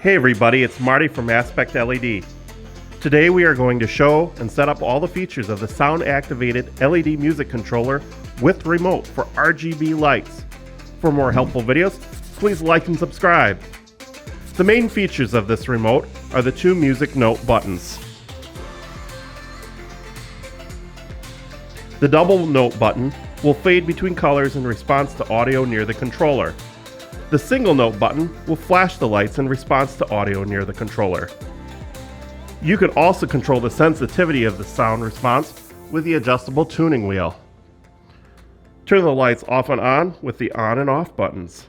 Hey everybody, it's Marty from Aspect LED. Today we are going to show and set up all the features of the Sound Activated LED music controller with remote for RGB lights. For more helpful videos, please like and subscribe. The main features of this remote are the two music note buttons. The double note button will fade between colors in response to audio near the controller. The single note button will flash the lights in response to audio near the controller. You can also control the sensitivity of the sound response with the adjustable tuning wheel. Turn the lights off and on with the on and off buttons.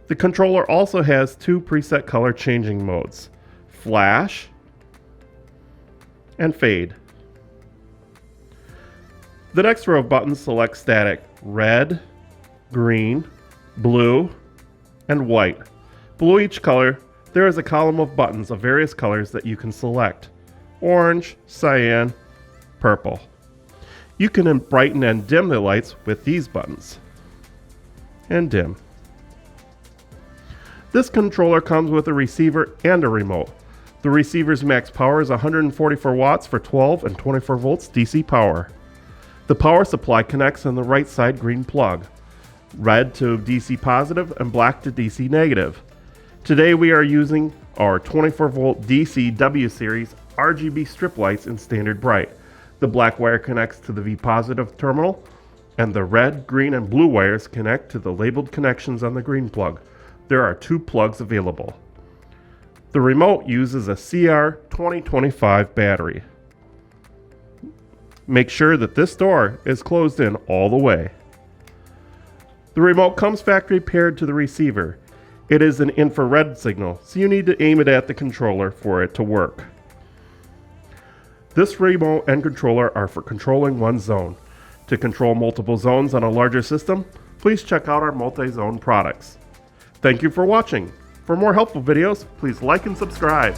The controller also has two preset color changing modes, flash and fade. The next row of buttons select static red, green, blue, and white. Below each color, there is a column of buttons of various colors that you can select. Orange, cyan, purple. You can brighten and dim the lights with these buttons. And dim. This controller comes with a receiver and a remote. The receiver's max power is 144 watts for 12 and 24 volts DC power. The power supply connects on the right side green plug. Red to DC positive and black to DC negative. Today we are using our 24 volt DC W series RGB strip lights in standard bright. The black wire connects to the V positive terminal and the red, green, and blue wires connect to the labeled connections on the green plug. There are two plugs available. The remote uses a CR2025 battery. Make sure that this door is closed in all the way. The remote comes factory paired to the receiver. It is an infrared signal, so you need to aim it at the controller for it to work. This remote and controller are for controlling one zone. To control multiple zones on a larger system, please check out our multi-zone products. Thank you for watching. For more helpful videos, please like and subscribe.